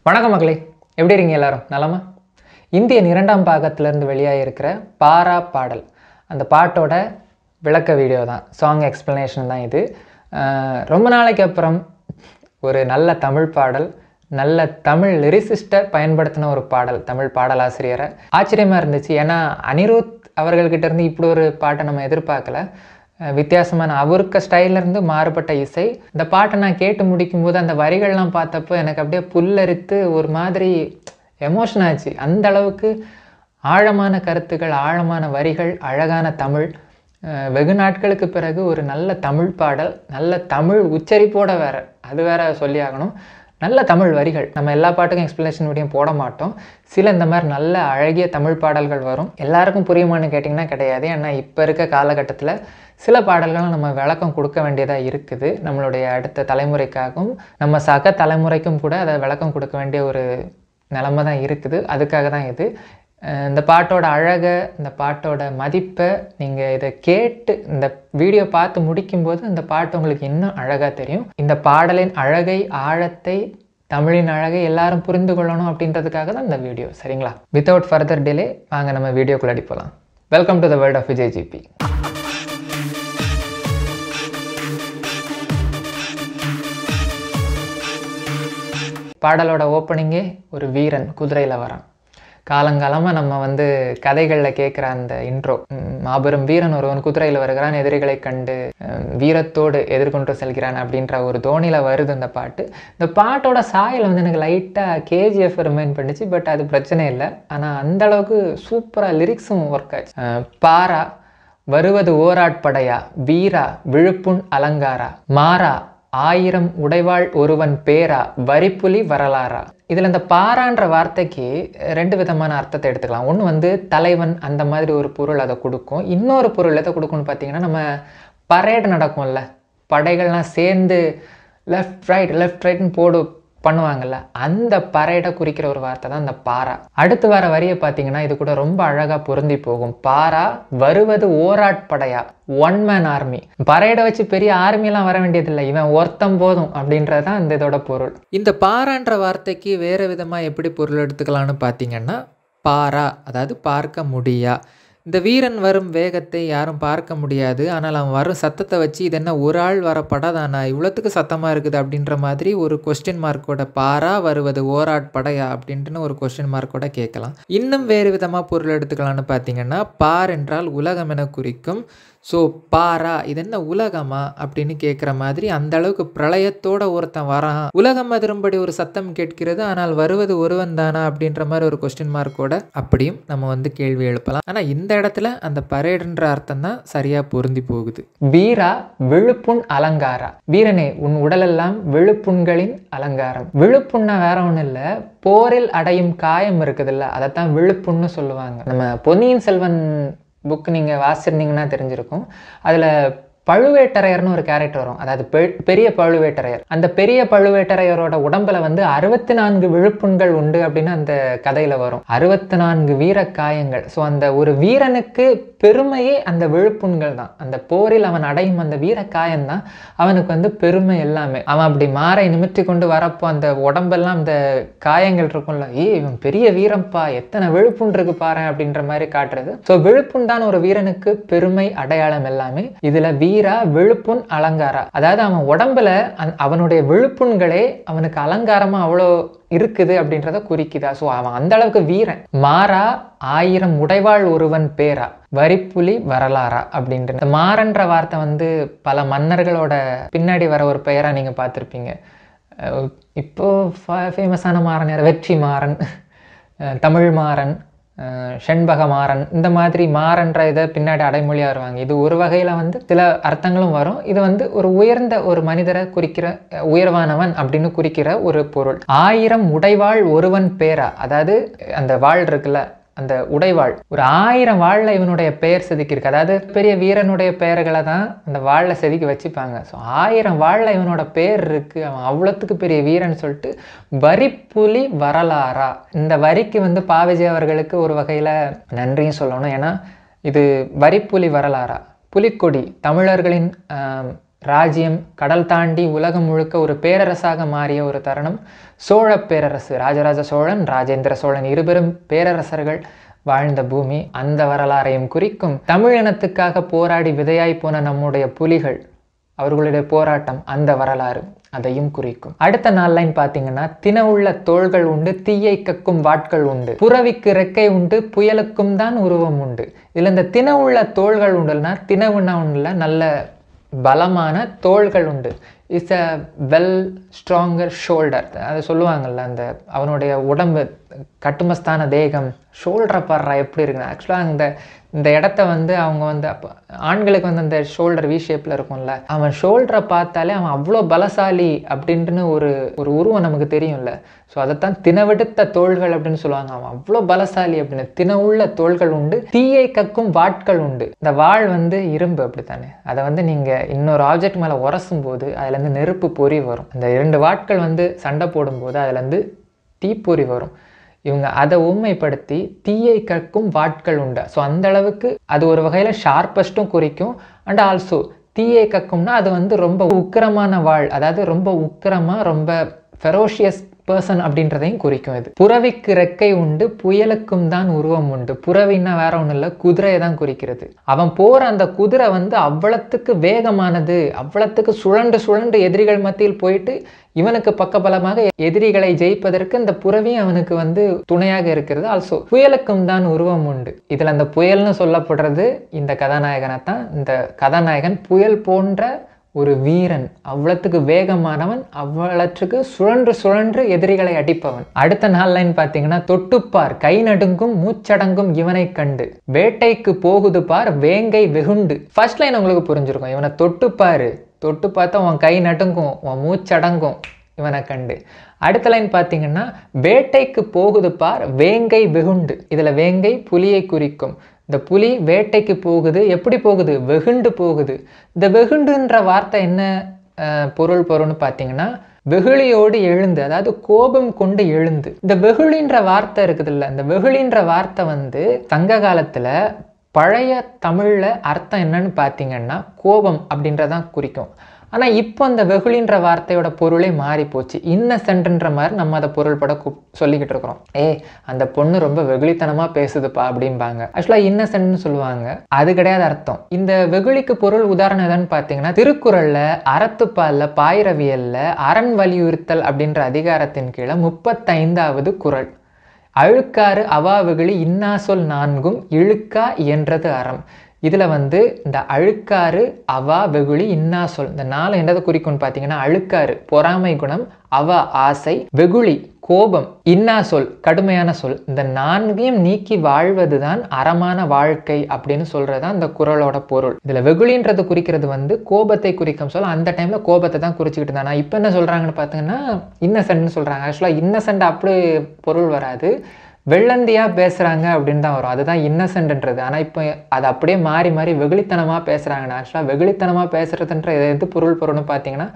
வணக்கம் மக்களே, எப்படி இருக்கீங்க எல்லாரும்? நலமா? இந்தியன் இரண்டாம் பாகத்திலேருந்து வெளியாகிருக்கிற பாரா பாடல், அந்த பாட்டோட விளக்க வீடியோ தான், சாங் எக்ஸ்ப்ளனேஷன் தான் இது. ரொம்ப நாளைக்கு அப்புறம் ஒரு நல்ல தமிழ் பாடல், நல்ல தமிழ் லிரிசிஸ்ட்டை பயன்படுத்தின ஒரு பாடல், தமிழ் பாடலாசிரியரை. ஆச்சரியமாக இருந்துச்சு. ஏன்னா அனிருத் அவர்கள்கிட்ட இருந்து இப்படி ஒரு பாட்டை நம்ம எதிர்பார்க்கல. வித்தியாசமான அவருக்கு ஸ்டைலிருந்து மாறுபட்ட இசை. இந்த பாட்டை நான் கேட்டு முடிக்கும்போது அந்த வரிகள்லாம் பார்த்தப்போ எனக்கு அப்படியே புல்லரித்து ஒரு மாதிரி எமோஷன் ஆச்சு. அந்த அளவுக்கு ஆழமான கருத்துக்கள், ஆழமான வரிகள், அழகான தமிழ். வெகு நாட்களுக்கு பிறகு ஒரு நல்ல தமிழ் பாடல், நல்ல தமிழ் உச்சரிப்போடு வேறு, அது வேற சொல்லி ஆகணும். நல்ல தமிழ் வரிகள். நம்ம எல்லா பாட்டுக்கும் எக்ஸ்ப்ளனேஷன் வீடியோ போட மாட்டோம். சில இந்த மாதிரி நல்ல அழகிய தமிழ் பாடல்கள் வரும். எல்லாருக்கும் புரியுமான்னு கேட்டிங்கன்னா கிடையாது. ஏன்னா இப்போ இருக்க காலகட்டத்தில் சில பாடல்களும் நம்ம விளக்கம் கொடுக்க வேண்டியதாக இருக்குது. நம்மளுடைய அடுத்த தலைமுறைக்காகவும் நம்ம சக தலைமுறைக்கும் கூட அதை விளக்கம் கொடுக்க வேண்டிய ஒரு நிலைமை தான் இருக்குது. அதுக்காக தான் இது. இந்த பாட்டோட அழகை, இந்த பாட்டோட மதிப்பை நீங்கள் இதை கேட்டு இந்த வீடியோ பார்த்து முடிக்கும்போது இந்த பாட்டு உங்களுக்கு இன்னும் அழகாக தெரியும். இந்த பாடலின் அழகை, ஆழத்தை, தமிழின் அழகை எல்லாரும் புரிந்து கொள்ளணும் அப்படின்றதுக்காக தான் இந்த வீடியோ. சரிங்களா? வித்தவுட் ஃபர்தர் டிலே வாங்க நம்ம வீடியோக்குள்ளே போகலாம். Welcome to the world of Vijay GP. பாடலோட ஓப்பனிங்கே ஒரு வீரன் குதிரையில் வரான். காலங்காலமாக நம்ம கதைகளில் கேட்குற அந்த இன்ட்ரோ, மாபெரும் வீரன் ஒருவன் குதிரையில் வருகிறான், எதிரிகளை கண்டு வீரத்தோடு எதிர்கொண்டு செல்கிறான் அப்படின்ற ஒரு தோணியில் வருது இந்த பாட்டு. இந்த பாட்டோட சாயல் எனக்கு லைட்டாக கேஜிஎஃப் ரிமைண்ட் பண்ணிச்சு. பட் அது பிரச்சனை இல்லை. ஆனால் அந்தளவுக்கு சூப்பராக லிரிக்ஸும் ஒர்க் ஆச்சு. பாரா வருவது ஓராட்படையா, வீரா விழுப்புண் அலங்காரா, மாறா ஆயிரம் உடைவாள் ஒருவன் பேரா, வரிப்புலி வரலாறா. இதில் இந்த பாரான்ற வார்த்தைக்கு ரெண்டு விதமான அர்த்தத்தை எடுத்துக்கலாம். ஒன்று தலைவன், அந்த மாதிரி ஒரு பொருள் அதை கொடுக்கும். இன்னொரு பொருள் எதை கொடுக்கும்னு பார்த்தீங்கன்னா, நம்ம பரேடு நடக்கும்ல, படைகள்லாம் சேர்ந்து லெஃப்ட் ரைட்னு பண்ணுவாங்கள்ல, அந்த பரேடை குறிக்கிற ஒரு வார்த்தை தான் இந்த பாரா. அடுத்து வர வரியை பார்த்தீங்கன்னா இது கூட ரொம்ப அழகாக பொருந்தி போகும். பாரா வருவது ஓராட்படையா, ஒன் மேன் ஆர்மி. பரேடை வச்சு பெரிய ஆர்மியெல்லாம் வர வேண்டியதில்லை, இவன் ஒருத்தம் போதும் அப்படின்றது தான் இந்த இதோட பொருள். இந்த பாரான்ற வார்த்தைக்கு வேறு விதமாக எப்படி பொருள் எடுத்துக்கலான்னு பார்த்தீங்கன்னா, பாரா அதாவது பார்க்க முடியா. இந்த வீரன் வரும் வேகத்தை யாரும் பார்க்க முடியாது, ஆனால் அவன் வரும் சத்தத்தை வச்சு இது என்ன ஒரு ஆள் வர படாதானா, இவ்வளோத்துக்கு சத்தமாக இருக்குது அப்படின்ற மாதிரி ஒரு கொஸ்டின் மார்க்கோட பாரா வருவது ஓராட்படையா அப்படின்ட்டுன்னு ஒரு கொஸ்டின் மார்க்கோட கேட்கலாம். இன்னும் வேறு விதமாக பொருள் எடுத்துக்கலான்னு பார்த்தீங்கன்னா, பார் என்றால் உலகம் என குறிக்கும். ஸோ பாரா இது என்ன உலகமா அப்படின்னு கேட்குற மாதிரி அந்த அளவுக்கு பிரளயத்தோட ஒருத்தன் வரான், உலகம் அதிரும்படி ஒரு சத்தம் கேட்கிறது, ஆனால் வருவது ஒருவன் தானா அப்படின்ற மாதிரி ஒரு கொஸ்டின் மார்க்கோட அப்படியும் நம்ம கேள்வி எழுப்பலாம். ஆனால் இந்த இடத்துல அந்த பரேடுன்ற அர்த்தம் தான் சரியாக பொருந்தி போகுது. வீரா விழுப்புண் அலங்காரா, வீரனே உன் உடலெல்லாம் விழுப்புண்களின் அலங்காரம். விழுப்புண்ணா வேற ஒன்றும் இல்லை, போரில் அடையும் காயம் இருக்குதுல்ல, அதைத்தான் விழுப்புண்னு சொல்லுவாங்க. நம்ம பொன்னியின் செல்வன் புக் நீங்கள் வாசிச்சிருந்தீங்கன்னா தெரிஞ்சிருக்கும். அதில் பழுவேட்டரையர்னு ஒரு கேரக்டர் வரும், அதாவது பெரிய பழுவேட்டரையர். அந்த பெரிய பழுவேட்டரையரோட உடம்புல 64 விழுப்புண்கள் உண்டு அப்படின்னு அந்த கதையில் வரும். 64 வீர காயங்கள். ஸோ அந்த ஒரு வீரனுக்கு பெருமையே அந்த விழுப்புண்கள் தான். அந்த போரில் அவன் அடையும் அந்த வீர காயம்தான் அவனுக்கு பெருமை எல்லாமே. அவன் அப்படி மாறை நிமித்தி கொண்டு வரப்போ அந்த உடம்பெல்லாம் அந்த காயங்கள் இருக்கும்ல, இவன் பெரிய வீரம்பா, எத்தனை விழுப்புண் இருக்கு பாரு அப்படின்ற மாதிரி காட்டுறது. ஸோ விழுப்புண் தான் ஒரு வீரனுக்கு பெருமை, அடையாளம் எல்லாமே. இதுல வீரா விழுப்புண் அலங்காரா, அதாவது அவன் உடம்புல அவனுடைய விழுப்புண்களே அவனுக்கு அலங்காரமா அவ்வளோ இருக்குது அப்படின்றத குறிக்குதா. ஸோ அவன் அந்த அளவுக்கு வீரன். மாறா ஆயிரம் உடைவாள் ஒருவன் பேரா, வரிப்புலி வரலாறா அப்படின்ற இந்த மாறன்ற வார்த்தை பல மன்னர்களோட பின்னாடி வர ஒரு பெயரா நீங்க பார்த்துருப்பீங்க. இப்போ ஃபேமஸான மாறன் யார்? வெற்றி மாறன், தமிழ் மாறன், செண்பக மாறன், இந்த மாதிரி மாறன்ற இதை பின்னாடி அடைமொழியாக வருவாங்க. இது ஒரு வகையில் சில அர்த்தங்களும் வரும். இது ஒரு உயர்ந்த ஒரு மனிதரை குறிக்கிற, உயர்வானவன் அப்படின்னு குறிக்கிற ஒரு பொருள். ஆயிரம் உடைவாள் ஒருவன் பேரா, அதாவது அந்த வாழ் இருக்குல்ல, அந்த உடைவாள் ஒரு 1000 வாழில் இவனுடைய பெயர் செதுக்கியிருக்கு. அதாவது பெரிய வீரனுடைய பெயர்களை தான் அந்த வாழில் செதுக்கி வச்சுப்பாங்க. ஸோ 1000 வாழில் இவனோட பேர் இருக்கு, அவன் அவ்வளோத்துக்கு பெரிய வீரன் சொல்லிட்டு வரிப்புலி வரலாறா. இந்த வரிக்கு பாவிஜய் அவர்களுக்கு ஒரு வகையில் நன்றியும் சொல்லணும். ஏன்னா இது வரிப்புலி வரலாறா, புலிக்கொடி, தமிழர்களின் ராஜ்யம் கடல் தாண்டி உலகம் முழுக்க ஒரு பேரரசாக மாறிய ஒரு தருணம் சோழ பேரரசு. ராஜராஜ சோழன், ராஜேந்திர சோழன் இருபெரும் பேரரசர்கள் வாழ்ந்த பூமி. அந்த வரலாறையும் குறிக்கும். தமிழ் இனத்துக்காக போராடி விதையாய் போன நம்முடைய புலிகள், அவர்களுடைய போராட்டம், அந்த வரலாறு அதையும் குறிக்கும். அடுத்த 4 லைன் பார்த்தீங்கன்னா, தினவுள்ள தோள்கள் உண்டு, தீயை கக்கும் வாட்கள் உண்டு, புறவிக்கு ரெக்கை உண்டு, புயலுக்கும் தான் உருவம் உண்டு. இதில் இந்த தினவுள்ள தோள்கள் உண்டுன்னா, தினவுன்னா ஒன்றுல நல்ல பலமான தோள்கள் உண்டு. It's a well stronger shoulder. அதை சொல்லுவாங்கள்ல, அந்த அவனுடைய உடம்பு கட்டுமஸ்தான தேகம், ஷோல்டரை பாடுறா எப்படி இருக்குன்னு. ஆக்சுவலாக இந்த இடத்த வந்து அவங்க வந்து அப்போ ஆண்களுக்கு வந்து அந்த ஷோல்டர் வி ஷேப்பில் இருக்கும்ல, அவன் ஷோல்டரை பார்த்தாலே அவன் அவ்வளோ பலசாலி அப்படின்ட்டுன்னு ஒரு உருவம் நமக்கு தெரியும்ல. ஸோ அதைத்தான் தினவெடுத்த தோள்கள் அப்படின்னு சொல்லுவாங்க. அவன் அவ்வளோ பலசாலி அப்படின்னு. தினவுள்ள தோள்கள் உண்டு, தீயை கக்கும் வாட்கள் உண்டு. இந்த வாள் வந்து இரும்பு அப்படித்தானே, அதை வந்து நீங்கள் இன்னொரு ஆப்ஜெக்ட் மேலே உரசும் போது அதுலேருந்து நெருப்பு பொறி வரும். அந்த 2 வாட்கள் வந்து சண்டை போடும்போது அதுலேருந்து தீப்பொறி வரும். இவங்க அதை உண்மைப்படுத்தி தீயை கற்கும் வாட்கள் உண்டு. ஸோ அந்த அளவுக்கு அது ஒரு வகையில் ஷார்பஸ்ட்டும் குறிக்கும். அண்ட் ஆல்சோ தீயை கக்கும்னா அது வந்து ரொம்ப உக்கிரமான வாள், அதாவது ரொம்ப உக்கிரமாக ரொம்ப ஃபெரோஷியஸ் பர்சன் அப்படின்றதையும் குறிக்கும். இது புறவிக்கு ரெக்கை உண்டு, புயலுக்கும் தான் உருவம் உண்டு. புறவின்னா வேற ஒன்றும் இல்லை, குதிரையை தான் குறிக்கிறது. அவன் போகிற அந்த குதிரை வந்து அவ்வளத்துக்கு வேகமானது, அவ்வளத்துக்கு சுழண்டு சுழண்டு எதிரிகள் மத்தியில் போயிட்டு இவனுக்கு பக்கபலமாக எதிரிகளை ஜெயிப்பதற்கு இந்த புறவியும் அவனுக்கு வந்து துணையாக இருக்கிறது. ஆல்சோ புயலுக்கும் தான் உருவம் உண்டு. இதில் அந்த புயல்னு சொல்லப்படுறது இந்த கதாநாயகனை தான். இந்த கதாநாயகன் புயல் போன்ற ஒரு வீரன், அவ்வளத்துக்கு வேகமானவன், அவ்வளத்துக்கு சுழன்று சுழன்று எதிரிகளை அடிப்பவன். அடுத்த 4 லைன் பார்த்தீங்கன்னா, தொட்டுப்பார் கை நடுங்கும் மூச்சடங்கும் இவனை கண்டு, வேட்டைக்கு போகுது பார் வேங்கை வெகுண்டு. ஃபர்ஸ்ட் லைன் உங்களுக்கு புரிஞ்சிருக்கும். இவனை தொட்டுப்பாரு, தொட்டு பார்த்தா உன் கை நடுங்கும், உன் மூச்சடங்கும் இவனை கண்டு. அடுத்த லைன் பார்த்தீங்கன்னா, வேட்டைக்கு போகுது பார் வேங்கை வெகுண்டு. இதில் வேங்கை புலியை குறிக்கும். இந்த புலி வேட்டைக்கு போகுது. எப்படி போகுது? வெகுண்டு போகுது. இந்த வெகுண்டுன்ற வார்த்தை என்ன பொருள்னு பார்த்தீங்கன்னா, வெகுளியோடு எழுந்து, அதாவது கோபம் கொண்டு எழுந்து. இந்த வெகுளின்ற வார்த்தை இருக்குதுல்ல, இந்த வெகுளின்ற வார்த்தை வந்து சங்க காலத்தில் பழைய தமிழில் அர்த்தம் என்னன்னு பார்த்தீங்கன்னா கோபம் அப்படின்றதான் குறிக்கும். ஆனால் இப்போ அந்த வெகுளின்ற வார்த்தையோட பொருளே மாறி போச்சு. இன்னசென்ட்ன்ற மாதிரி நம்ம அதை பொருள்பட சொல்லிக்கிட்டு இருக்கிறோம். அந்த பொண்ணு ரொம்ப வெகுளித்தனமாக பேசுதுப்பா அப்படிம்பாங்க. ஆக்சுவலாக இன்னசென்ட்னு சொல்லுவாங்க. அது கிடையாது அர்த்தம். இந்த வெகுளிக்கு பொருள் உதாரணம் எதுன்னு பார்த்தீங்கன்னா, திருக்குறளில் அறத்துப்பாலில் பாயிரவியலில் அரண் வலியுறுத்தல் அப்படின்ற அதிகாரத்தின் கீழே 35வது குறள், அழுக்காறு அவா வெகுளி இன்னா சொல் 4ம் இழுக்கா என்றது அறம். இதில் வந்து இந்த அழுக்காறு அவா வெகுளி இன்னா சொல், இந்த 4 என்னது குறிக்கும்னு பார்த்தீங்கன்னா, அழுக்காறு பொறாமை குணம், அவா ஆசை, வெகுளி கோபம், இன்னா சொல் கடுமையான சொல், இந்த 4ஐயும் நீக்கி வாழ்வது தான் அறமான வாழ்க்கை அப்படின்னு சொல்றதுதான் இந்த குறளோட பொருள். இதுல வெகுளின்றது குறிக்கிறது வந்து கோபத்தை குறிக்கும் சொல். அந்த டைம்ல கோபத்தை தான் குறிச்சுக்கிட்டு இருந்தா. இப்போ என்ன சொல்றாங்கன்னு பார்த்தீங்கன்னா, இன்னசென்ட்னு சொல்றாங்க. ஆக்சுவலாக இன்னசென்ட் அப்படி பொருள் வராது, வெள்ளந்தியாக பேசுகிறாங்க அப்படின்னு தான் வரும். அதுதான் இன்னசென்ட்ன்றது. ஆனால் இப்போ அது அப்படியே மாறி மாறி வெகுளித்தனமாக பேசுகிறாங்க. ஆக்சுவலாக வெகுளித்தனமாக பேசுகிறதுன்ற எது பொருள்னு பார்த்தீங்கன்னா,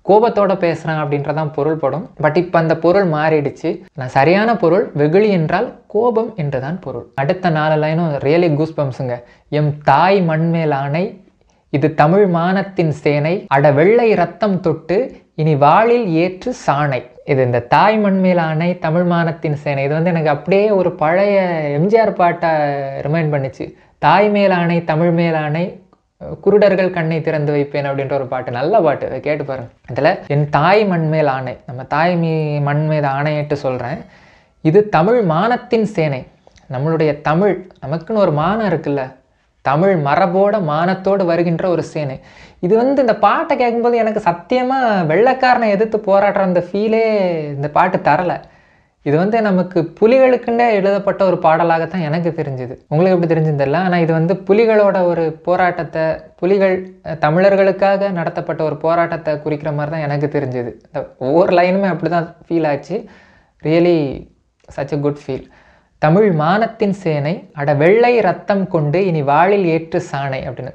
கோபத்தோட பேசுகிறாங்க அப்படின்றதான் பொருள்படும். பட் இப்போ அந்த பொருள் மாறிடுச்சு. நான் சரியான பொருள் வெகுளி என்றால் கோபம் என்றுதான் பொருள். அடுத்த 4 லைனும் ரியலி கூஸ் பம்ஸுங்க. எம் தாய் மண்மேல் ஆணை, இது தமிழ் மானத்தின் சேனை, அட வெள்ளை ரத்தம் தொட்டு இனி வாளில் ஏற்று சாணை. இது இந்த தாய் மண்மேல் ஆணை தமிழ் மானத்தின் சேனை, இது வந்து எனக்கு அப்படியே ஒரு பழைய எம்ஜிஆர் பாட்டை ரிமைண்ட் பண்ணிச்சு. தாய் மேல் ஆணை தமிழ் மேல் ஆணை, குருடர்கள் கண்ணை திறந்து வைப்பேன் அப்படின்ற ஒரு பாட்டு. நல்ல பாட்டு, அதை கேட்டு பாருங்க. இதில் என் தாய் மண்மேல் ஆணை, நம்ம தாய் மண் மீது ஆணையிட்டு சொல்கிறேன். இது தமிழ் மானத்தின் சேனை. நம்மளுடைய தமிழ், நமக்குன்னு ஒரு மானம் இருக்குல்ல, தமிழ் மரபோட மானத்தோடு வருகின்ற ஒரு சேனை. இது வந்து இந்த பாட்டை கேட்கும்போது எனக்கு சத்தியமாக வெள்ளைக்காரனை எதிர்த்து போராடுற அந்த ஃபீலே இந்த பாட்டு தரலை. இது வந்து நமக்கு புலிகளுக்குன்னே எழுதப்பட்ட ஒரு பாடலாகத்தான் எனக்கு தெரிஞ்சுது. உங்களுக்கு எப்படி தெரிஞ்சுன்னு தெரியல. ஆனால் இது வந்து புலிகளோட ஒரு போராட்டத்தை, புலிகள் தமிழர்களுக்காக நடத்தப்பட்ட ஒரு போராட்டத்தை குறிக்கிற மாதிரி தான் எனக்கு தெரிஞ்சுது. ஒவ்வொரு லைனுமே அப்படி தான் ஃபீல் ஆச்சு. Really such a good feel. தமிழ் மானத்தின் சேனை, அட வெள்ளை ரத்தம் கொண்டு இனி வாளில் ஏற்று சாணை அப்படின்னு.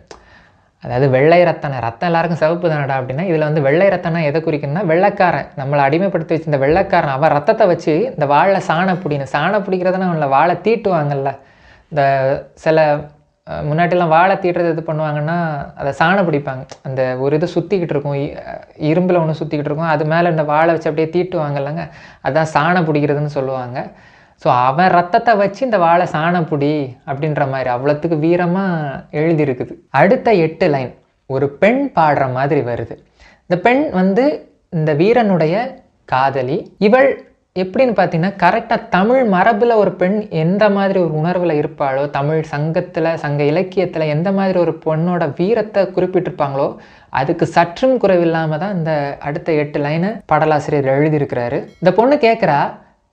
அதாவது வெள்ளை ரத்தம் எல்லாருக்கும் சிவப்பு தானடா அப்படின்னா, இதில் வந்து வெள்ளை ரத்தம்னா எதை குறிக்கணும்னா, வெள்ளைக்காரன் நம்மளை அடிமைப்படுத்தி வச்சு இந்த வெள்ளைக்காரன் அவன் ரத்தத்தை வச்சு இந்த வாழை சாணை பிடிக்கணும். சாணை பிடிக்கிறதுனா அவங்கள வாழை தீட்டுவாங்கல்ல. இந்த சில முன்னாடிலாம் வாழை தீட்டுறது இது பண்ணுவாங்கன்னா அதை சாணம் பிடிப்பாங்க. அந்த ஒரு இது சுற்றிக்கிட்டு இருக்கும், இரும்பில் ஒன்று சுற்றிக்கிட்டு இருக்கும், அது மேலே இந்த வாழை வச்சு அப்படியே தீட்டுவாங்கல்லங்க, அதுதான் சாணம் பிடிக்கிறதுன்னு சொல்லுவாங்க. ஸோ அவன் ரத்தத்தை வச்சு இந்த வாழை சாணப்புடி அப்படின்ற மாதிரி அவ்வளோத்துக்கு வீரமாக எழுதியிருக்குது. அடுத்த 8 லைன் ஒரு பெண் பாடுற மாதிரி வருது. இந்த பெண் வந்து இந்த வீரனுடைய காதலி. இவள் எப்படின்னு பார்த்தீங்கன்னா கரெக்டாக தமிழ் மரபில் ஒரு பெண் எந்த மாதிரி ஒரு உணர்வில் இருப்பாளோ, தமிழ் சங்கத்தில் சங்க இலக்கியத்தில் எந்த மாதிரி ஒரு பொண்ணோட வீரத்தை குறிப்பிட்டிருப்பாங்களோ அதுக்கு சற்றும் குறைவில்லாமல் தான் இந்த அடுத்த 8 லைனை பாடலாசிரியர் எழுதியிருக்கிறாரு. இந்த பொண்ணு கேட்குறா,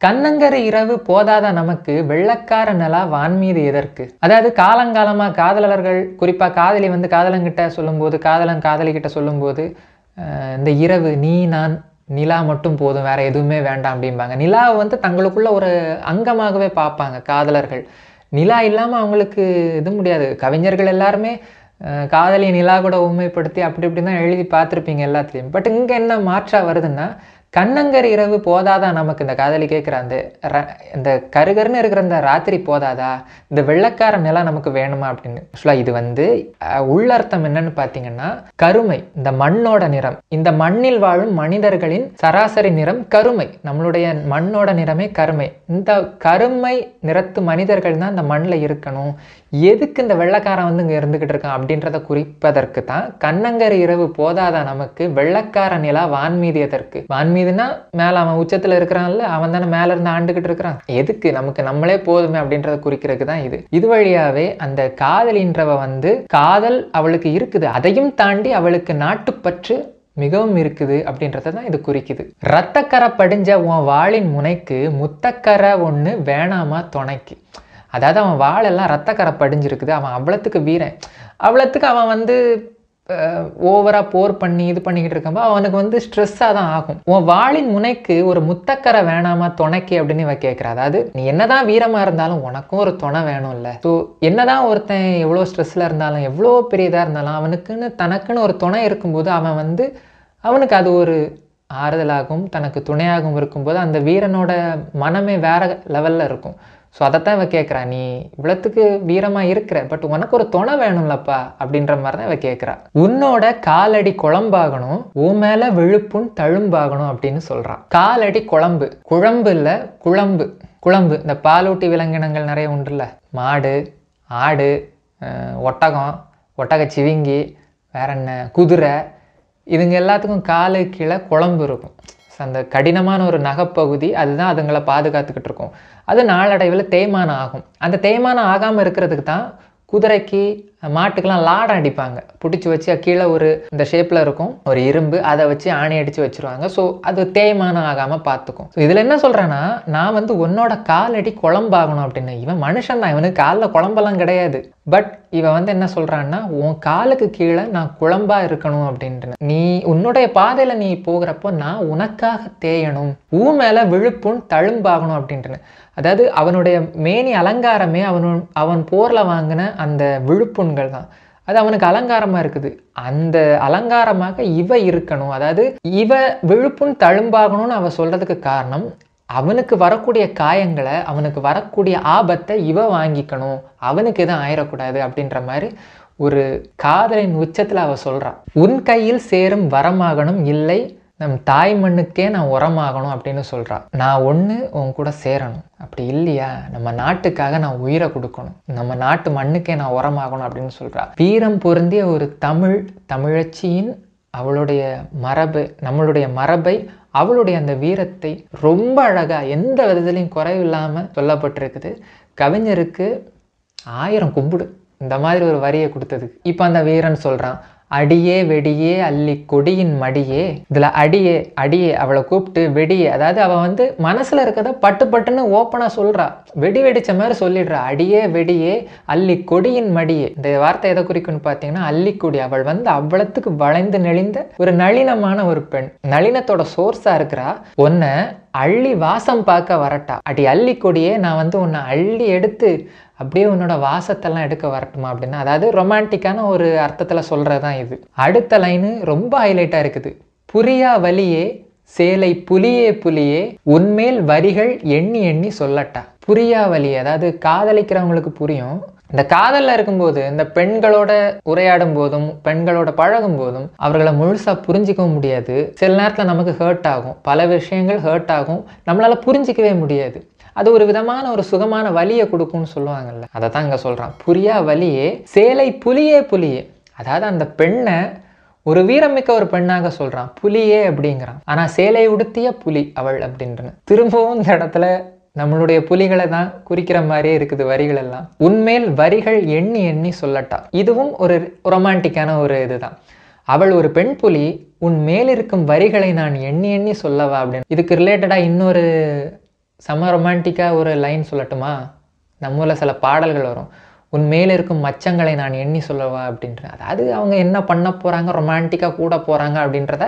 கண்ணங்கரை இரவு போதாத நமக்கு வெள்ளக்கார நிலா வான்மீது எதற்கு? அதாவது காலங்காலமாக காதலர்கள், குறிப்பாக காதலி வந்து காதலங்கிட்ட சொல்லும்போது, காதலன் காதலிக்கிட்ட சொல்லும்போது இந்த இரவு நீ நான் நிலா மட்டும் போதும், வேற எதுவுமே வேண்டாம் அப்படிம்பாங்க. நிலாவை வந்து தங்களுக்குள்ள ஒரு அங்கமாகவே பார்ப்பாங்க காதலர்கள். நிலா இல்லாமல் அவங்களுக்கு இது முடியாது. கவிஞர்கள் எல்லாருமே காதலியை நிலா கூட உண்மைப்படுத்தி அப்படி இப்படி தான் எழுதி பார்த்துருப்பீங்க எல்லாத்துலேயும். பட் இங்கே என்ன மாற்றா வருதுன்னா, கண்ணங்கர் இரவு போதாதா நமக்கு, இந்த காதலி கேட்குற இந்த கருகருன்னு இருக்கிற இந்த ராத்திரி போதாதா, இந்த வெள்ளக்கார நிலா நமக்கு வேணுமா அப்படின்னு. ஆக்சுவலாக இது வந்து உள்ளர்த்தம் என்னன்னு பார்த்தீங்கன்னா, கருமை, இந்த மண்ணோட நிறம், இந்த மண்ணில் வாழும் மனிதர்களின் சராசரி நிறம் கருமை, நம்மளுடைய மண்ணோட நிறமே கருமை. இந்த கருமை நிறத்து மனிதர்கள் தான் இந்த மண்ணில் இருக்கணும். எதுக்கு இந்த வெள்ளக்காரன் வந்து இங்கே இருந்துக்கிட்டு இருக்கான் அப்படின்றத குறிப்பதற்கு தான் கண்ணங்கர் இரவு போதாதா நமக்கு வெள்ளக்கார நிலா வான்மீது எதற்கு. வான்மீதுனா மேலே அவன் உச்சத்தில் இருக்கிறான்ல, அவன் தானே மேலே இருந்து ஆண்டுகிட்டு இருக்கிறான், எதுக்கு நமக்கு நம்மளே போதுமே அப்படின்றத குறிக்கிறதுக்கு தான் இது. இது வழியாவே அந்த காதலின்றவ வந்து காதல் அவளுக்கு இருக்குது, அதையும் தாண்டி அவளுக்கு நாட்டுப்பற்று மிகவும் இருக்குது அப்படின்றத தான் இது குறிக்குது. ரத்தக்கரை படிஞ்ச உன் வாளின் முனைக்கு முத்தக்கரை ஒன்று வேணாமா துணைக்கு. அதாவது அவன் வாழெல்லாம் ரத்தக்கரை படிஞ்சிருக்குது, அவன் அவ்வளோத்துக்கு வீரன், அவ்வளோத்துக்கு அவன் வந்து ஓவராக போர் பண்ணி இது பண்ணிக்கிட்டு இருக்கப்போ அவனுக்கு வந்து ஸ்ட்ரெஸ்ஸாக தான் ஆகும். உன் வாளின் முனைக்கு ஒரு முத்தக்கரை வேணாமா துணைக்கு அப்படின்னு இவ கேட்குறா. அதாவது நீ என்னதான் வீரமாக இருந்தாலும் உனக்கும் ஒரு துணை வேணும்ல. ஸோ என்னதான் ஒருத்தன் எவ்வளோ ஸ்ட்ரெஸ்ஸில் இருந்தாலும் எவ்வளோ பெரிய இதாக இருந்தாலும் அவனுக்குன்னு தனக்குன்னு ஒரு துணை இருக்கும்போது அவன் வந்து அவனுக்கு அது ஒரு ஆறுதலாகவும் தனக்கு துணையாகவும் இருக்கும்போது அந்த வீரனோட மனமே வேற லெவலில் இருக்கும். ஸோ அதைத்தான் இவ கேட்குறா, நீ இவ்வளோத்துக்கு வீரமாக இருக்கிற, பட் உனக்கு ஒரு துணை வேணும்லப்பா அப்படின்ற மாதிரி தான் இவ கேட்குறா. உன்னோட காலடி குழம்பாகணும், உன் மேலே விழுப்புண் தழும்பாகணும் அப்படின்னு சொல்கிறான். காலடி குழம்பு, குழம்பு இல்லை குழம்பு, குழம்பு இந்த பாலூட்டி விலங்கினங்கள் நிறைய உண்டுல்ல, மாடு, ஆடு, ஒட்டகம், ஒட்டகச்சிவிங்கி, வேற என்ன குதிரை, இதுங்க எல்லாத்துக்கும் காலு கீழே குழம்பு இருக்கும். அந்த கடினமான ஒரு நகைப்பகுதி அதுதான் அதுங்களை பாதுகாத்துக்கிட்டு இருக்கும். அது நாளடைவில் தேய்மானம் ஆகும். அந்த தேய்மானம் ஆகாமல் இருக்கிறதுக்கு தான் குதிரைக்கு மாட்டுக்கெல்லாம் லாடம் அடிப்பாங்க, பிடிச்சி வச்சு கீழே ஒரு இந்த ஷேப்பில் இருக்கும் ஒரு இரும்பு, அதை வச்சு ஆணி அடித்து வச்சுருவாங்க. ஸோ அது தேய்மானம் ஆகாமல் பார்த்துக்கும். ஸோ இதில் என்ன சொல்கிறேன்னா, நான் வந்து உன்னோட காலடி குழம்பாகணும் அப்படின்னு. இவன் மனுஷன் தான், இவனுக்கு காலில் குழம்பெல்லாம் கிடையாது. பட் இவன் வந்து என்ன சொல்கிறான்னா, உன் காலுக்கு கீழே நான் குழம்பாக இருக்கணும் அப்படின்ட்டு. நீ உன்னுடைய பாதையில் நீ போகிறப்போ நான் உனக்காக தேயணும், ஊ மேலே விழுப்புண் தழும்பாகணும் அப்படின்ட்டு. அதாவது அவனுடைய மேனி அலங்காரமே அவன் போரில் வாங்கின அந்த விழுப்புண்கள் தான். அது அவனுக்கு அலங்காரமாக இருக்குது. அந்த அலங்காரமாக இவ இருக்கணும். அதாவது இவ விழுப்புண் தழும்பாகணும்னு அவ சொல்கிறதுக்கு காரணம், அவனுக்கு வரக்கூடிய காயங்களை, அவனுக்கு வரக்கூடிய ஆபத்தை இவ வாங்கிக்கணும், அவனுக்கு எதுவும் ஆயிடக்கூடாது அப்படின்ற மாதிரி ஒரு காதலின் உச்சத்தில் அவ சொல்கிறான். உன் கையில் சேரும் வரமாகணும், இல்லை நம் தாய் மண்ணுக்கே நான் உரமாகணும் அப்படின்னு சொல்கிறா. நான் ஒன்று உன் கூட சேரணும், அப்படி இல்லையா நம்ம நாட்டுக்காக நான் உயிரை கொடுக்கணும், நம்ம நாட்டு மண்ணுக்கே நான் உரமாகணும் அப்படின்னு சொல்கிறா. வீரம் பொருந்திய ஒரு தமிழச்சியின் அவளுடைய மரபு, நம்மளுடைய மரபை, அவளுடைய அந்த வீரத்தை ரொம்ப அழகாக எந்த விதத்துலையும் குறைவில்லாமல் சொல்லப்பட்டிருக்குது. கவிஞருக்கு 1000 கும்பிடு இந்த மாதிரி ஒரு வரியை கொடுத்தது. இப்போ அந்த வீரன் சொல்கிறான், அடியே வெடியே அள்ளி கொடியின் மடியே. இதில் அடியே அடியே அவளை கூப்பிட்டு வெடியே, அதாவது அவள் வந்து மனசில் இருக்கிறத பட்டு பட்டுன்னு ஓப்பனாக சொல்கிறா, வெடி வெடித்த மாதிரி சொல்லிடுறா. அடியே வெடியே அள்ளி கொடியின் மடியே. இந்த வார்த்தை எதை குறிக்குன்னு பார்த்தீங்கன்னா அள்ளிக்கொடி. அவள் வந்து அவ்வளத்துக்கு வளைந்து நெளிந்த ஒரு நளினமான ஒரு பெண், நளினத்தோட சோர்ஸாக இருக்கிறா. ஒன்றை அள்ளி வாசம் பார்க்க வரட்டா, அடி அள்ளி கொடியே நான் வந்து உன்னை அள்ளி எடுத்து அப்படியே உன்னோட வாசத்தெல்லாம் எடுக்க வரட்டுமா அப்படின்னா, அதாவது ரொமான்டிக்கான ஒரு அர்த்தத்தில் சொல்கிறது தான் இது. அடுத்த லைனு ரொம்ப ஹைலைட்டாக இருக்குது. புரியா வலியே சேலை புலியே புலியே உன்மேல் வரிகள் எண்ணி எண்ணி சொல்லட்டா. புரியா வலி, அதாவது காதலிக்கிறவங்களுக்கு புரியும், இந்த காதலில் இருக்கும்போது இந்த பெண்களோட உரையாடும் போதும் பெண்களோட பழகும் போதும் அவர்களை முழுசாக புரிஞ்சிக்கவும் முடியாது. சில நேரத்தில் நமக்கு ஹர்ட் ஆகும், பல விஷயங்கள் ஹர்ட் ஆகும், நம்மளால் புரிஞ்சிக்கவே முடியாது. அது ஒரு விதமான ஒரு சுகமான வலியை கொடுக்கும்னு சொல்லுவாங்கல்ல, அதை தான் இங்கே சொல்கிறான். புரியா வலியே சேலை புலியே புலியே. அதாவது அந்த பெண்ணை ஒரு வீரமிக்க ஒரு பெண்ணாக சொல்கிறான், புலியே அப்படிங்கிறான். ஆனால் சேலை உடுத்திய புலி அவள் அப்படின்றன்னு திரும்பவும் இந்த இடத்துல நம்மளுடைய புலிகளை தான் குறிக்கிற மாதிரியே இருக்குது வரிகள் எல்லாம். உன்மேல் வரிகள் எண்ணி எண்ணி சொல்லட்டா. இதுவும் ஒரு ரொமான்டிக்கான ஒரு இதுதான். அவள் ஒரு பெண் புலி, உன் மேலிருக்கும் வரிகளை நான் எண்ணி எண்ணி சொல்லவா அப்படின்னு. இதுக்கு ரிலேட்டடாக இன்னொரு செம ரொமான்டிக்காக ஒரு லைன் சொல்லட்டுமா? நம்ம ஊரில் சில பாடல்கள் வரும், உன் மேலே இருக்கும் மச்சங்களை நான் எண்ணி சொல்லவா அப்படின்ற. அதாவது அவங்க என்ன பண்ண போகிறாங்க, ரொமான்டிக்காக கூட போகிறாங்க அப்படின்றத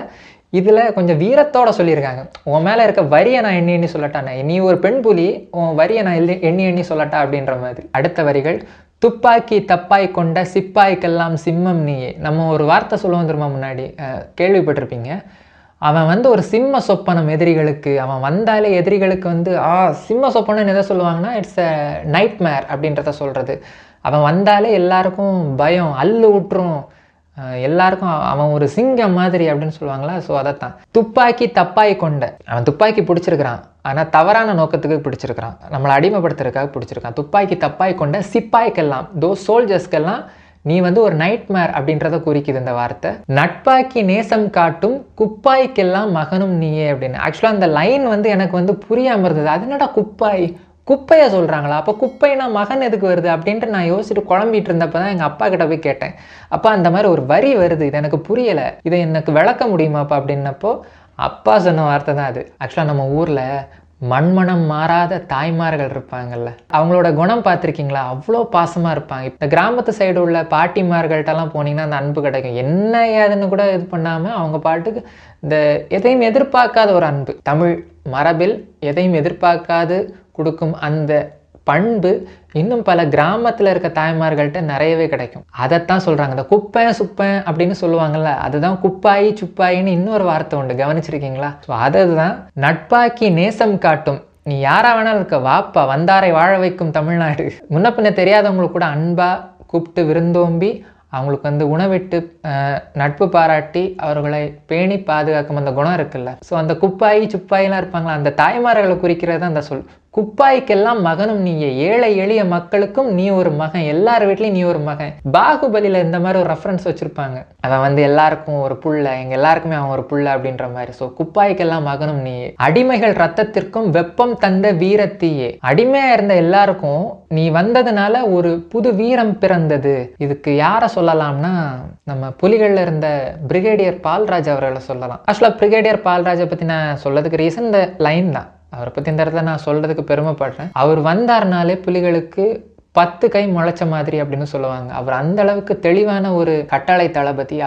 இதில் கொஞ்சம் வீரத்தோடு சொல்லியிருக்காங்க. உன் மேலே இருக்க வரியை நான் எண்ணி எண்ணி சொல்லட்டானே, நீ ஒரு பெண் புலி, உன் வரியை நான் எண்ணி எண்ணி சொல்லட்டா அப்படின்ற மாதிரி. அடுத்த வரிகள், துப்பாக்கி தப்பாய் கொண்ட சிப்பாய்க்கெல்லாம் சிம்மம் நீயே. நம்ம ஒரு வார்த்தை சொல்லுவோம் தெரியுமா, முன்னாடி கேள்விப்பட்டிருப்பீங்க. அவன் ஒரு சிம்ம சொப்பனம் எதிரிகளுக்கு, அவன் வந்தாலே எதிரிகளுக்கு சிம்ம சொப்பனம்னு எதை சொல்லுவாங்கன்னா இட்ஸ் அ நைட் மேர் அப்படின்றத சொல்கிறது. அவன் வந்தாலே எல்லாருக்கும் பயம், அல்லு விட்டுரும், எல்லாருக்கும் அவன் ஒரு சிங்கம் மாதிரி அப்படின்னு சொல்லுவாங்களா. ஸோ அதைத்தான் துப்பாக்கி தப்பாய் கொண்ட. அவன் துப்பாக்கி பிடிச்சிருக்கிறான், ஆனால் தவறான நோக்கத்துக்கு பிடிச்சிருக்கிறான், நம்மளை அடிமைப்படுத்துறதுக்காக பிடிச்சிருக்கான். துப்பாக்கி தப்பாய் கொண்ட சிப்பாய்க்கெல்லாம், சோல்ஜர்ஸ்க்கெல்லாம் நீ ஒரு நைட் மேர் அப்படின்றத குறிக்குது இந்த வார்த்தை. நட்பாக்கி நேசம் காட்டும் குப்பாய்க்கெல்லாம் மகனும் நீயே அப்படின்னு. ஆக்சுவலாக அந்த லைன் எனக்கு புரியாமல் இருந்தது. அது என்னடா குப்பாய், குப்பையை சொல்கிறாங்களா, அப்போ குப்பைனா மகன் எதுக்கு வருது அப்படின்ட்டு நான் யோசிச்சுட்டு குழம்பிட்டு இருந்தப்போ தான் எங்கள் அப்பா கிட்ட போய் கேட்டேன். அப்பா அந்த மாதிரி ஒரு வரி வருது, இது எனக்கு புரியலை, இதை எனக்கு விளக்க முடியுமாப்பா அப்படின்னப்போ அப்பா சொன்ன வார்த்தை தான் அது. ஆக்சுவலாக நம்ம ஊரில் மண்மனம் மாறாத தாய்மார்கள் இருப்பாங்கல்ல, அவங்களோட குணம் பார்த்துருக்கீங்களா? அவ்வளோ பாசமாக இருப்பாங்க. இந்த கிராமத்து சைடு உள்ள பாட்டிமார்கள்ட்டெல்லாம் போனீங்கன்னா அந்த அன்பு கிடைக்கும். என்ன ஏதுன்னு கூட இது பண்ணாமல் அவங்க பாட்டுக்கு இந்த எதையும் எதிர்பார்க்காத ஒரு அன்பு. தமிழ் மரபில் எதையும் எதிர்பார்க்காது கொடுக்கும் அந்த பண்பு இன்னும் பல கிராமத்தில் இருக்க தாய்மார்கள்ட்ட நிறையவே கிடைக்கும். அதைத்தான் சொல்கிறாங்க. இந்த குப்பை சுப்பேன் அப்படின்னு சொல்லுவாங்கள்ல, அதுதான் குப்பாயி சுப்பாயின்னு இன்னொரு வார்த்தை உண்டு, கவனிச்சிருக்கீங்களா? ஸோ அதுதான் நட்பாக்கி நேசம் காட்டும். நீ யாரா வேணாலும் இருக்க, வாப்பா, வந்தாரை வாழ வைக்கும் தமிழ்நாடு. முன்ன பின்ன தெரியாதவங்களுக்கு கூட அன்பாக கூப்பிட்டு விருந்தோம்பி அவங்களுக்கு உணவிட்டு நட்பு பாராட்டி அவர்களை பேணி பாதுகாக்கும் அந்த குணம் இருக்குல்ல. ஸோ அந்த குப்பாயி சுப்பாயெல்லாம் இருப்பாங்களா, அந்த தாய்மார்களை குறிக்கிறது அந்த சொல். குப்பாய்க்கெல்லாம் மகனும் நீயே, ஏழை எளிய மக்களுக்கும் நீ ஒரு மகன், எல்லார் வீட்லையும் நீ ஒரு மகன். பாகுபலியில் இந்த மாதிரி ஒரு ரெஃபரன்ஸ் வச்சுருப்பாங்க. அவன் எல்லாருக்கும் ஒரு புள்ள, எங்கள் எல்லாருக்குமே அவன் ஒரு புள்ள அப்படின்ற மாதிரி. ஸோ குப்பாய்க்கெல்லாம் மகனும் நீயே. அடிமைகள் ரத்தத்திற்கும் வெப்பம் தந்த வீரத்தீயே. அடிமையாக இருந்த எல்லாருக்கும் நீ வந்ததுனால ஒரு புது வீரம் பிறந்தது. இதுக்கு யாரை சொல்லலாம்னா நம்ம புலிகளில் இருந்த பிரிகேடியர் பால்ராஜ் அவர்களை சொல்லலாம். ஆக்சுவலாக பிரிகேடியர் பால்ராஜை பற்றி நான் சொல்லதுக்கு ரீசன் இந்த லைன் தான். அவரை பற்றி இந்த இடத்துல நான் சொல்கிறதுக்கு பெருமைப்படுறேன். அவர் வந்தார்னாலே புலிகளுக்கு 10 கை முளைச்ச மாதிரி அப்படின்னு சொல்லுவாங்க. அவர் அந்த அளவுக்கு தெளிவான ஒரு கட்டளை தளபதி.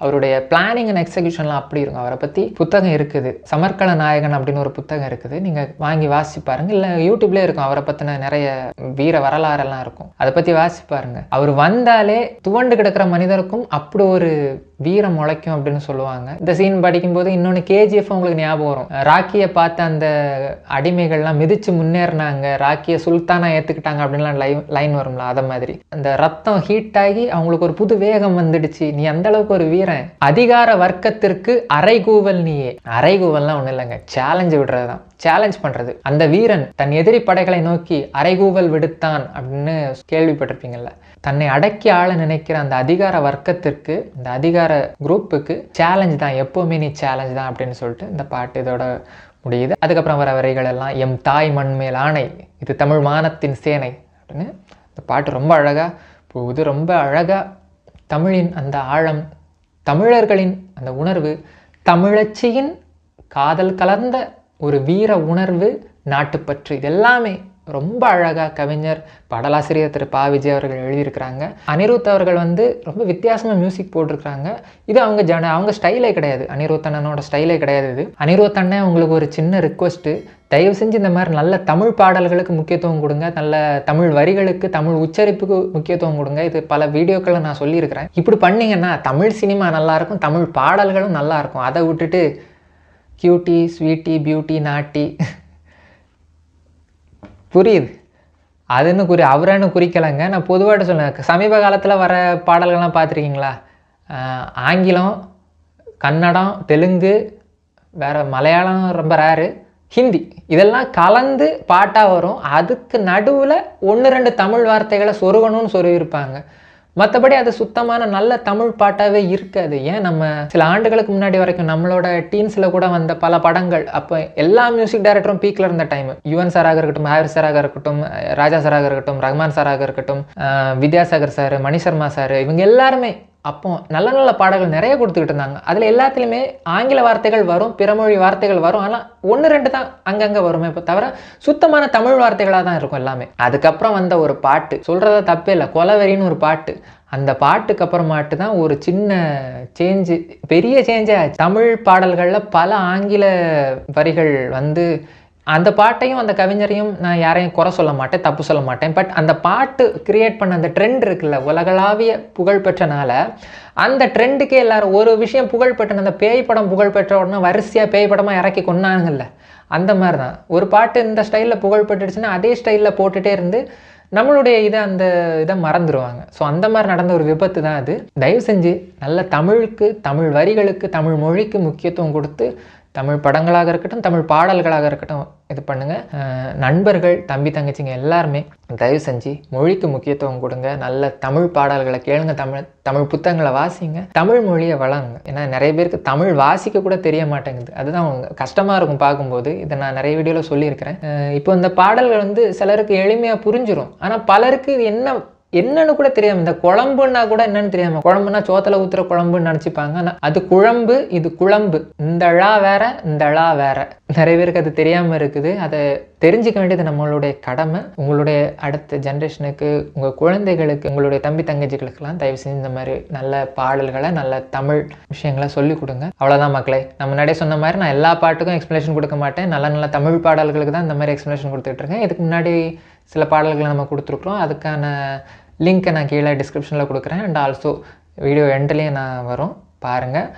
அவருடைய பிளானிங் அண்ட் எக்ஸிகியூஷன்லாம் அப்படி இருக்கும். அவரை பற்றி புத்தகம் இருக்குது, சமர்க்கள நாயகன் அப்படின்னு ஒரு புத்தகம் இருக்குது, நீங்கள் வாங்கி வாசிச்சு பாருங்க. இல்லை யூடியூப்லேயே இருக்கும், அவரை பற்றின நிறைய வீர வரலாறெல்லாம் இருக்கும், அதை பற்றி வாசிச்சு பாருங்க. அவர் வந்தாலே துவண்டு கிடக்கிற மனிதருக்கும் அப்படி ஒரு வீரம் முளைக்கும் அப்படின்னு சொல்லுவாங்க. இந்த சீன் படிக்கும்போது இன்னொன்று கேஜிஎஃப் உங்களுக்கு ஞாபகம் வரும். ராக்கியை பார்த்து அந்த அடிமைகள்லாம் மிதிச்சு முன்னேறினாங்க, ராக்கியை சுல்தானா ஏற்றுக்கிட்டாங்க அப்படின்லாம் லைன் வரும்ல, அதை மாதிரி அந்த ரத்தம் ஹீட் ஆகி அவங்களுக்கு ஒரு புது வேகம் வந்துடுச்சு. நீ அந்த அளவுக்கு ஒரு வீரன். அதிகார வர்க்கத்திற்கு அரைகூவல் நீயே. அரைகூவல்லாம் ஒன்றும் இல்லைங்க, சேலஞ்சு விடுறது தான், சேலஞ்ச் பண்றது. அந்த வீரன் தன் எதிரி படைகளை நோக்கி அரைகூவல் விடுத்தான் அப்படின்னு கேள்விப்பட்டிருப்பீங்கல்ல. தன்னை அடக்கி ஆள நினைக்கிற அந்த அதிகார வர்க்கத்திற்கு, இந்த அதிகார குரூப்புக்கு சேலஞ்ச் தான், எப்போவுமே நீ சேலஞ்ச் தான் அப்படின்னு சொல்லிட்டு இந்த பாட்டு இதோட முடியுது. அதுக்கப்புறம் வர வரிகள் எல்லாம் எம் தாய் மண்மேல் ஆணை, இது தமிழ் மானத்தின் சேனை அப்படின்னு இந்த பாட்டு ரொம்ப அழகா போகுது. ரொம்ப அழகா தமிழின் அந்த ஆழம், தமிழர்களின் அந்த உணர்வு, தமிழச்சியின் காதல் கலந்த ஒரு வீர உணர்வு, நாட்டுப்பற்று, இது எல்லாமே ரொம்ப அழகாக கவிஞர் பாடலாசிரியர் திரு பா. விஜய் அவர்கள் எழுதியிருக்கிறாங்க. அனிருத் அவர்கள் ரொம்ப வித்தியாசமாக மியூசிக் போட்டிருக்கிறாங்க. இது அவங்க ஸ்டைலே கிடையாது, அனிருத் அண்ணனோட ஸ்டைலே கிடையாது இது. அனிருத் அண்ணன் உங்களுக்கு ஒரு சின்ன ரிக்வஸ்ட்டு, தயவு செஞ்சு இந்த மாதிரி நல்ல தமிழ் பாடல்களுக்கு முக்கியத்துவம் கொடுங்க, நல்ல தமிழ் வரிகளுக்கு, தமிழ் உச்சரிப்புக்கு முக்கியத்துவம் கொடுங்க. இது பல வீடியோக்களை நான் சொல்லியிருக்கிறேன். இப்படி பண்ணிங்கன்னா தமிழ் சினிமா நல்லாயிருக்கும், தமிழ் பாடல்களும் நல்லாயிருக்கும். அதை விட்டுட்டு கியூட்டி, ஸ்வீட்டி, பியூட்டி, நாட்டி, புரியுது, அதுன்னு அவரானு குறிக்கலைங்க. நான் பொதுவாக சொல்லுவேன். சமீப காலத்தில் வர பாடல்கள்லாம் பார்த்துருக்கீங்களா? ஆங்கிலம், கன்னடம், தெலுங்கு, வேறு மலையாளம் ரொம்ப ரேரு, ஹிந்தி இதெல்லாம் கலந்து பாட்டாக வரும். அதுக்கு நடுவில் 1-2 தமிழ் வார்த்தைகளை சொருகணும்னு சொருகிருப்பாங்க. மற்றபடி அது சுத்தமான நல்ல தமிழ் பாட்டாகவே இருக்காது. ஏன் நம்ம சில ஆண்டுகளுக்கு முன்னாடி வரைக்கும் நம்மளோட டீன்ஸில் கூட வந்த பல படங்கள், அப்போ எல்லா மியூசிக் டைரக்டரும் பீக்கில் இருந்த டைம், யுவன் சாராக இருக்கட்டும், ஹாரிஸ் சாராக இருக்கட்டும், ராஜா சாராக இருக்கட்டும், ரஹ்மான் சாராக இருக்கட்டும், வித்யாசாகர் சார், மணிசர்மா சார், இவங்க எல்லாருமே அப்போ நல்ல நல்ல பாடல்கள் நிறைய கொடுத்துக்கிட்டு இருந்தாங்க. அதில் எல்லாத்துலேயுமே ஆங்கில வார்த்தைகள் வரும், பிறமொழி வார்த்தைகள் வரும். ஆனால் 1-2 தான் அங்கங்கே வருமே இப்போ தவிர சுத்தமான தமிழ் வார்த்தைகளாக தான் இருக்கும் எல்லாமே. அதுக்கப்புறம் வந்த ஒரு பாட்டு, சொல்கிறத தப்பே இல்லை, கொலவெறின்னு ஒரு பாட்டு. அந்த பாட்டுக்கு அப்புறமாட்டு தான் ஒரு சின்ன சேஞ்சு, பெரிய சேஞ்சே ஆச்சு. தமிழ் பாடல்களில் பல ஆங்கில வரிகள் வந்து, அந்த பாட்டையும் அந்த கவிஞரையும் நான் யாரையும் குறை சொல்ல மாட்டேன், தப்பு சொல்ல மாட்டேன். பட் அந்த பாட்டு கிரியேட் பண்ண அந்த ட்ரெண்ட் இருக்குல்ல, உலகளாவிய புகழ்பெற்றனால அந்த ட்ரெண்டுக்கே எல்லாரும் ஒரு விஷயம் புகழ்பெற்ற, அந்த பேய் படம் புகழ்பெற்ற உடனே வரிசையாக பேய் படமாக இறக்கி கொண்டாங்கல்ல, அந்த மாதிரி தான் ஒரு பாட்டு இந்த ஸ்டைலில் புகழ்பெற்றுச்சுன்னா அதே ஸ்டைலில் போட்டுகிட்டே இருந்து நம்மளுடைய அந்த இதை மறந்துடுவாங்க. ஸோ அந்த மாதிரி நடந்த ஒரு விபத்து தான் அது. தயவு செஞ்சு நல்ல தமிழுக்கு, தமிழ் வரிகளுக்கு, தமிழ் மொழிக்கு முக்கியத்துவம் கொடுத்து தமிழ் படங்களாக இருக்கட்டும், தமிழ் பாடல்களாக இருக்கட்டும் இது பண்ணுங்கள். நண்பர்கள், தம்பி தங்கச்சிங்க எல்லாருமே தயவு செஞ்சு மொழிக்கு முக்கியத்துவம் கொடுங்க. நல்ல தமிழ் பாடல்களை கேளுங்க, தமிழ் புத்தகங்களை வாசிங்க, தமிழ் மொழியை வளங்க. ஏன்னா நிறைய பேருக்கு தமிழ் வாசிக்க கூட தெரிய மாட்டேங்குது. அதுதான் கஷ்டமாக இருக்கும் பார்க்கும்போது. இதை நான் நிறைய வீடியோவில் சொல்லியிருக்கிறேன். இப்போ இந்த பாடல்கள் வந்து சிலருக்கு எளிமையாக புரிஞ்சிடும். ஆனால் பலருக்கு இது என்னன்னு கூட தெரியாமல், இந்த குழம்புன்னா கூட என்னன்னு தெரியாமல், குழம்புனா சோத்தில் ஊற்றுற குழம்புன்னு நினச்சிப்பாங்க. ஆனால் அது குழம்பு, இது குழம்பு, இந்த ழா வேற, இந்த ழா வேற. நிறைய பேருக்கு அது தெரியாமல் இருக்குது. அதை தெரிஞ்சுக்க வேண்டியது நம்மளுடைய கடமை. உங்களுடைய அடுத்த ஜென்ரேஷனுக்கு, உங்கள் குழந்தைகளுக்கு, உங்களுடைய தம்பி தங்கச்சிகளுக்கெல்லாம் தயவு செஞ்சு இந்த மாதிரி நல்ல பாடல்களை, நல்ல தமிழ் விஷயங்களை சொல்லிக் கொடுங்க. அவ்வளோதான் மக்களே. நம்ம முன்னாடியே சொன்ன மாதிரி நான் எல்லா பாட்டுக்கும் எக்ஸ்ப்ளனேஷன் கொடுக்க மாட்டேன். நல்ல நல்ல தமிழ் பாடல்களுக்கு தான் இந்த மாதிரி எக்ஸ்ப்ளனேஷன் கொடுத்துட்ருக்கேன். இதுக்கு முன்னாடி சில பாடல்களை நம்ம கொடுத்துருக்குறோம். அதுக்கான லிங்க்கை நான் கீழே டிஸ்கிரிப்ஷனில் கொடுக்குறேன். அண்ட் ஆல்சோ வீடியோ எண்ட்லேயும் நான் வரும், பாருங்கள்.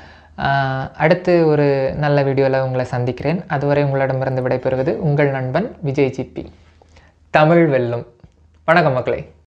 அடுத்து ஒரு நல்ல வீடியோவில் உங்களை சந்திக்கிறேன். அதுவரை உங்களிடமிருந்து விடைபெறுவது உங்கள் நண்பன் விஜய் ஜிபி. தமிழ் வெல்லும். வணக்கம் மக்களே.